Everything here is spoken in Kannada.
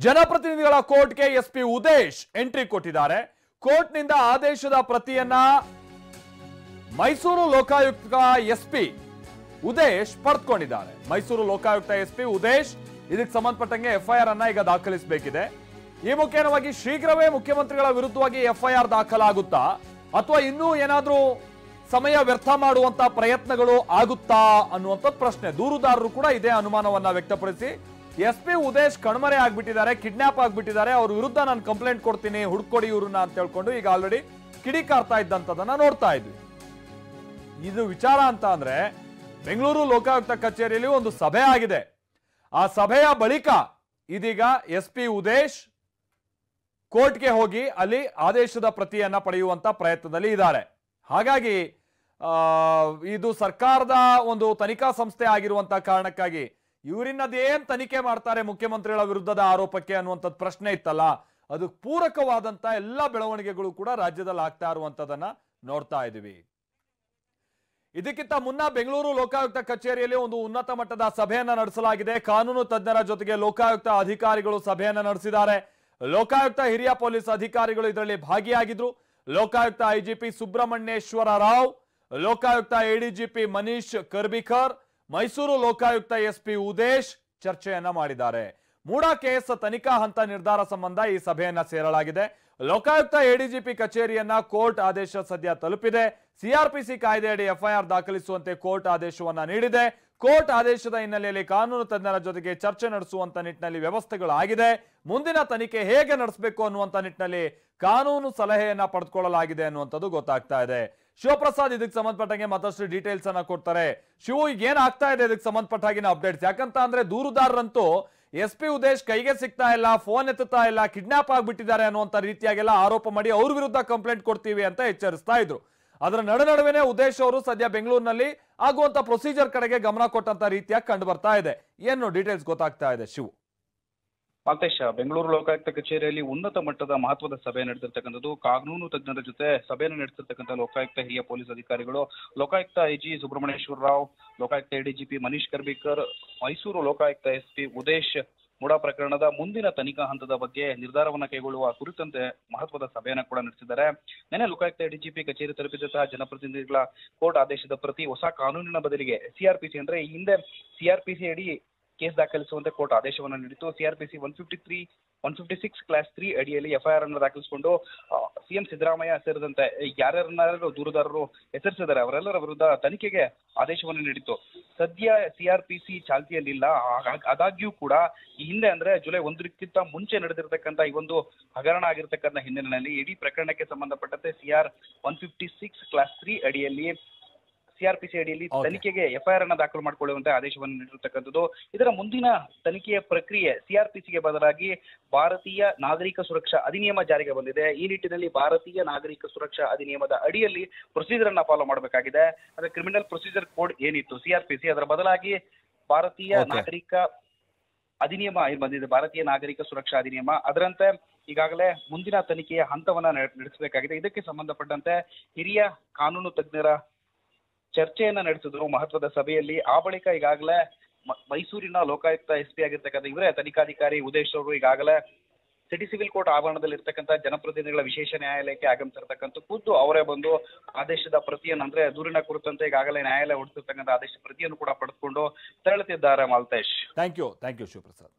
ಜನಪ್ರತಿನಿಧಿಗಳ ಕೋರ್ಟ್ಗೆ ಎಸ್ಪಿ ಉದೇಶ್ ಎಂಟ್ರಿ ಕೊಟ್ಟಿದ್ದಾರೆ. ಕೋರ್ಟ್ನಿಂದ ಆದೇಶದ ಪ್ರತಿಯನ್ನ ಮೈಸೂರು ಲೋಕಾಯುಕ್ತ ಎಸ್ಪಿ ಉದೇಶ್ ಪಡೆದುಕೊಂಡಿದ್ದಾರೆ. ಮೈಸೂರು ಲೋಕಾಯುಕ್ತ ಎಸ್ಪಿ ಉದೇಶ್ ಇದಕ್ಕೆ ಸಂಬಂಧಪಟ್ಟಂಗೆ ಎಫ್ಐಆರ್ ಅನ್ನ ಈಗ ದಾಖಲಿಸಬೇಕಿದೆ. ಈ ಮುಖೇನವಾಗಿ ಶೀಘ್ರವೇ ಮುಖ್ಯಮಂತ್ರಿಗಳ ವಿರುದ್ಧವಾಗಿ ಎಫ್ಐಆರ್ ದಾಖಲಾಗುತ್ತಾ ಅಥವಾ ಇನ್ನೂ ಏನಾದ್ರೂ ಸಮಯ ವ್ಯರ್ಥ ಮಾಡುವಂತ ಪ್ರಯತ್ನಗಳು ಆಗುತ್ತಾ ಅನ್ನುವಂಥ ಪ್ರಶ್ನೆ. ದೂರುದಾರರು ಕೂಡ ಇದೇ ಅನುಮಾನವನ್ನ ವ್ಯಕ್ತಪಡಿಸಿ ಎಸ್ಪಿ ಉದೇಶ್ ಕಣ್ಮರೆ ಆಗ್ಬಿಟ್ಟಿದ್ದಾರೆ, ಕಿಡ್ನಾಪ್ ಆಗ್ಬಿಟ್ಟಿದ್ದಾರೆ, ಅವ್ರ ವಿರುದ್ಧ ನಾನು ಕಂಪ್ಲೇಂಟ್ ಕೊಡ್ತೀನಿ, ಹುಡ್ಕೊಡಿ ಇವ್ರನ್ನ ಅಂತ ಹೇಳ್ಕೊಂಡು ಈಗ ಆಲ್ರೆಡಿ ಕಿಡಿಕಾರ್ತಾ ಇದ್ದಂಥದನ್ನ ನೋಡ್ತಾ ಇದ್ವಿ. ಇದು ವಿಚಾರ ಅಂತ ಅಂದ್ರೆ ಬೆಂಗಳೂರು ಲೋಕಾಯುಕ್ತ ಕಚೇರಿಯಲ್ಲಿ ಒಂದು ಸಭೆ ಆಗಿದೆ. ಆ ಸಭೆಯ ಬಳಿಕ ಇದೀಗ ಎಸ್ಪಿ ಉದೇಶ್ ಕೋರ್ಟ್ಗೆ ಹೋಗಿ ಅಲ್ಲಿ ಆದೇಶದ ಪ್ರತಿಯನ್ನ ಪಡೆಯುವಂತ ಪ್ರಯತ್ನದಲ್ಲಿ ಇದ್ದಾರೆ. ಹಾಗಾಗಿ ಇದು ಸರ್ಕಾರದ ಒಂದು ತನಿಖಾ ಸಂಸ್ಥೆ ಆಗಿರುವಂತಹ ಕಾರಣಕ್ಕಾಗಿ ಇವರಿನ್ನದೇನ್ ತನಿಖೆ ಮಾಡ್ತಾರೆ ಮುಖ್ಯಮಂತ್ರಿಗಳ ವಿರುದ್ಧದ ಆರೋಪಕ್ಕೆ ಅನ್ನುವಂಥದ್ದು ಪ್ರಶ್ನೆ ಇತ್ತಲ್ಲ, ಅದು ಪೂರಕವಾದಂತ ಎಲ್ಲ ಬೆಳವಣಿಗೆಗಳು ಕೂಡ ರಾಜ್ಯದಲ್ಲಿ ಆಗ್ತಾ ಇರುವಂತದನ್ನ ನೋಡ್ತಾ ಇದೀವಿ. ಇದಕ್ಕಿಂತ ಮುನ್ನ ಬೆಂಗಳೂರು ಲೋಕಾಯುಕ್ತ ಕಚೇರಿಯಲ್ಲಿ ಒಂದು ಉನ್ನತ ಮಟ್ಟದ ಸಭೆಯನ್ನ ನಡೆಸಲಾಗಿದೆ. ಕಾನೂನು ತಜ್ಞರ ಜೊತೆಗೆ ಲೋಕಾಯುಕ್ತ ಅಧಿಕಾರಿಗಳು ಸಭೆಯನ್ನ ನಡೆಸಿದ್ದಾರೆ. ಲೋಕಾಯುಕ್ತ ಹಿರಿಯ ಪೊಲೀಸ್ ಅಧಿಕಾರಿಗಳು ಇದರಲ್ಲಿ ಭಾಗಿಯಾಗಿದ್ರು. Lokayukta IGP Subrahmanyeshwara Rao, Lokayukta ADGP Manish Karbikar, Mysuru Lokayukta SP Udesh ಚರ್ಚೆಯನ್ನ ಮಾಡಿದ್ದಾರೆ. ಮೂಡಾ ಕೇಸ್ ತನಿಖಾ ಹಂತ ನಿರ್ಧಾರ ಸಂಬಂಧ ಈ ಸಭೆಯನ್ನ ಸೇರಲಾಗಿದೆ. ಲೋಕಾಯುಕ್ತ ಎಡಿಜಿಪಿ ಕಚೇರಿಯನ್ನ ಕೋರ್ಟ್ ಆದೇಶ ಸದ್ಯ ತಲುಪಿದೆ. ಸಿಆರ್ಪಿಸಿ ಕಾಯ್ದೆಯಡಿ ಎಫ್ಐಆರ್ ದಾಖಲಿಸುವಂತೆ ಕೋರ್ಟ್ ಆದೇಶವನ್ನ ನೀಡಿದೆ. ಕೋರ್ಟ್ ಆದೇಶದ ಹಿನ್ನೆಲೆಯಲ್ಲಿ ಕಾನೂನು ತಜ್ಞರ ಜೊತೆಗೆ ಚರ್ಚೆ ನಡೆಸುವಂತ ನಿಟ್ಟಿನಲ್ಲಿ ವ್ಯವಸ್ಥೆಗಳಾಗಿದೆ. ಮುಂದಿನ ತನಿಖೆ ಹೇಗೆ ನಡೆಸಬೇಕು ಅನ್ನುವಂತ ನಿಟ್ಟಿನಲ್ಲಿ ಕಾನೂನು ಸಲಹೆಯನ್ನ ಪಡೆದುಕೊಳ್ಳಲಾಗಿದೆ ಅನ್ನುವಂಥದ್ದು ಗೊತ್ತಾಗ್ತಾ ಇದೆ. ಶಿವಪ್ರಸಾದ್ ಇದಕ್ಕೆ ಸಂಬಂಧಪಟ್ಟಂಗೆ ಮತ್ತಷ್ಟು ಡೀಟೇಲ್ಸ್ ಅನ್ನ ಕೊಡ್ತಾರೆ. ಶಿವು, ಈಗ ಏನ್ ಆಗ್ತಾ ಇದೆ ಇದಕ್ಕೆ ಸಂಬಂಧಪಟ್ಟಾಗಿನ ಅಪ್ಡೇಟ್ಸ್? ಯಾಕಂತ ಅಂದ್ರೆ ದೂರುದಾರರಂತೂ ಎಸ್ಪಿ ಉದೇಶ್ ಕೈಗೆ ಸಿಗ್ತಾ ಇಲ್ಲ, ಫೋನ್ ಎತ್ತುತ್ತಾ ಇಲ್ಲ, ಕಿಡ್ನಾಪ್ ಆಗ್ಬಿಟ್ಟಿದ್ದಾರೆ ಅನ್ನುವಂತ ರೀತಿಯಾಗೆಲ್ಲ ಆರೋಪ ಮಾಡಿ ಅವ್ರ ವಿರುದ್ಧ ಕಂಪ್ಲೇಂಟ್ ಕೊಡ್ತೀವಿ ಅಂತ ಎಚ್ಚರಿಸ್ತಾ ಇದ್ರು. ಅದರ ನಡುವೆ ಉದೇಶ್ ಅವರು ಸದ್ಯ ಬೆಂಗಳೂರಿನಲ್ಲಿ ಆಗುವಂತ ಪ್ರೊಸೀಜರ್ ಕಡೆಗೆ ಗಮನ ಕೊಟ್ಟಂತ ರೀತಿಯಾಗಿ ಕಂಡು ಬರ್ತಾ ಇದೆ. ಏನು ಡೀಟೇಲ್ಸ್ ಗೊತ್ತಾಗ್ತಾ ಇದೆ ಶಿವು? ಮಾಲ್ತೇಶ್, ಬೆಂಗಳೂರು ಲೋಕಾಯುಕ್ತ ಕಚೇರಿಯಲ್ಲಿ ಉನ್ನತ ಮಟ್ಟದ ಮಹತ್ವದ ಸಭೆ ನಡೆದಿರ್ತಕ್ಕಂಥದ್ದು. ಕಾನೂನು ತಜ್ಞರ ಜೊತೆ ಸಭೆಯನ್ನು ನಡೆಸಿರ್ತಕ್ಕಂಥ ಲೋಕಾಯುಕ್ತ ಹಿರಿಯ ಪೊಲೀಸ್ ಅಧಿಕಾರಿಗಳು, Lokayukta IG Subrahmanyeshwara Rao, Lokayukta ADGP Manish Karbikar, Mysuru Lokayukta SP Udesh MUDA ಪ್ರಕರಣದ ಮುಂದಿನ ತನಿಖಾ ಹಂತದ ಬಗ್ಗೆ ನಿರ್ಧಾರವನ್ನು ಕೈಗೊಳ್ಳುವ ಕುರಿತಂತೆ ಮಹತ್ವದ ಸಭೆಯನ್ನು ಕೂಡ ನಡೆಸಿದ್ದಾರೆ. ನಿನ್ನೆ ಲೋಕಾಯುಕ್ತ ಎಡಿಜಿಪಿ ಕಚೇರಿ ತಲುಪಿದಂತಹ ಜನಪ್ರತಿನಿಧಿಗಳ ಕೋರ್ಟ್ ಆದೇಶದ ಪ್ರತಿ ಹೊಸ ಕಾನೂನಿನ ಬದಲಿಗೆ ಸಿಆರ್ಪಿಸಿ ಅಂದ್ರೆ ಈ ಹಿಂದೆ ಸಿಆರ್ಪಿಸಿ ಅಡಿ ಕೇಸ್ ದಾಖಲಿಸುವಂತೆ ಕೋರ್ಟ್ ಆದೇಶವನ್ನು ನೀಡಿತು. ಸಿಆರ್ಪಿಸಿ 156 ಕ್ಲಾಸ್ 3 ಅಡಿಯಲ್ಲಿ ಎಫ್ಐಆರ್ ಅನ್ನು ದಾಖಲಿಸಿಕೊಂಡು ಸಿಎಂ ಸಿದ್ದರಾಮಯ್ಯ ಸೇರಿದಂತೆ ಯಾರ್ಯಾರನ್ನಾರು ದೂರುದಾರರು ಹೆಸರಿಸಿದ್ದಾರೆ ಅವರೆಲ್ಲರ ವಿರುದ್ಧ ತನಿಖೆಗೆ ಆದೇಶವನ್ನು ನೀಡಿತು. ಸದ್ಯ ಸಿಆರ್ಪಿಸಿ ಚಾಲ್ತಿಯಲ್ಲಿಲ್ಲ. ಆದಾಗ್ಯೂ ಕೂಡ ಈ ಹಿಂದೆ ಅಂದ್ರೆ ಜುಲೈ 1ಕ್ಕಿಂತ ಮುಂಚೆ ನಡೆದಿರ್ತಕ್ಕಂಥ ಈ ಒಂದು ಹಗರಣ ಆಗಿರ್ತಕ್ಕಂಥ ಹಿನ್ನೆಲೆಯಲ್ಲಿ ಇಡೀ ಪ್ರಕರಣಕ್ಕೆ ಸಂಬಂಧಪಟ್ಟಂತೆ ಸಿಆರ್ 156 ಕ್ಲಾಸ್ 3 ಅಡಿಯಲ್ಲಿ ಸಿಆರ್ಪಿಸಿ ಅಡಿಯಲ್ಲಿ ತನಿಖೆಗೆ ಎಫ್ಐಆರ್ ಅನ್ನ ದಾಖಲು ಮಾಡಿಕೊಳ್ಳುವಂತೆ ಆದೇಶವನ್ನು ನೀಡಿರತಕ್ಕಂಥದ್ದು. ಇದರ ಮುಂದಿನ ತನಿಖೆಯ ಪ್ರಕ್ರಿಯೆ ಸಿಆರ್ಪಿಸಿಗೆ ಬದಲಾಗಿ ಭಾರತೀಯ ನಾಗರಿಕ ಸುರಕ್ಷಾ ಅಧಿನಿಯಮ ಜಾರಿಗೆ ಬಂದಿದೆ. ಈ ನಿಟ್ಟಿನಲ್ಲಿ ಭಾರತೀಯ ನಾಗರಿಕ ಸುರಕ್ಷಾ ಅಧಿನಿಯಮದ ಅಡಿಯಲ್ಲಿ ಪ್ರೊಸೀಜರ್ ಅನ್ನ ಫಾಲೋ ಮಾಡಬೇಕಾಗಿದೆ. ಅಂದ್ರೆ ಕ್ರಿಮಿನಲ್ ಪ್ರೊಸೀಜರ್ ಕೋಡ್ ಏನಿತ್ತು ಸಿಆರ್ಪಿಸಿ, ಅದರ ಬದಲಾಗಿ ಭಾರತೀಯ ನಾಗರಿಕ ಅಧಿನಿಯಮ ಬಂದಿದೆ, ಭಾರತೀಯ ನಾಗರಿಕ ಸುರಕ್ಷಾ ಅಧಿನಿಯಮ. ಅದರಂತೆ ಈಗಾಗಲೇ ಮುಂದಿನ ತನಿಖೆಯ ಹಂತವನ್ನ ನಡೆಸಬೇಕಾಗಿದೆ. ಇದಕ್ಕೆ ಸಂಬಂಧಪಟ್ಟಂತೆ ಹಿರಿಯ ಕಾನೂನು ತಜ್ಞರ ಚರ್ಚೆಯನ್ನ ನಡೆಸಿದ್ರು ಮಹತ್ವದ ಸಭೆಯಲ್ಲಿ. ಆ ಬಳಿಕ ಈಗಾಗಲೇ ಮೈಸೂರಿನ ಲೋಕಾಯುಕ್ತ ಎಸ್ಪಿ ಆಗಿರ್ತಕ್ಕಂಥ ಇವರೇ ತನಿಖಾಧಿಕಾರಿ ಉದೇಶ್ ಅವರು ಈಗಾಗಲೇ ಸಿಟಿ ಸಿವಿಲ್ ಕೋರ್ಟ್ ಆವರಣದಲ್ಲಿ ಇರ್ತಕ್ಕಂಥ ಜನಪ್ರತಿನಿಧಿಗಳ ವಿಶೇಷ ನ್ಯಾಯಾಲಯಕ್ಕೆ ಆಗಮಿಸಿರ್ತಕ್ಕಂಥ ಖುದ್ದು ಅವರೇ ಬಂದು ಆದೇಶದ ಪ್ರತಿಯನ್ನು ಅಂದ್ರೆ ದೂರಿನ ಕುರಿತಂತೆ ಈಗಾಗಲೇ ನ್ಯಾಯಾಲಯ ಹೊರಡಿಸಿರ್ತಕ್ಕಂಥ ಆದೇಶದ ಪ್ರತಿಯನ್ನು ಕೂಡ ಪಡೆದುಕೊಂಡು ತೆರಳುತ್ತಿದ್ದಾರೆ. Malthesh, thank you Shivaprasad.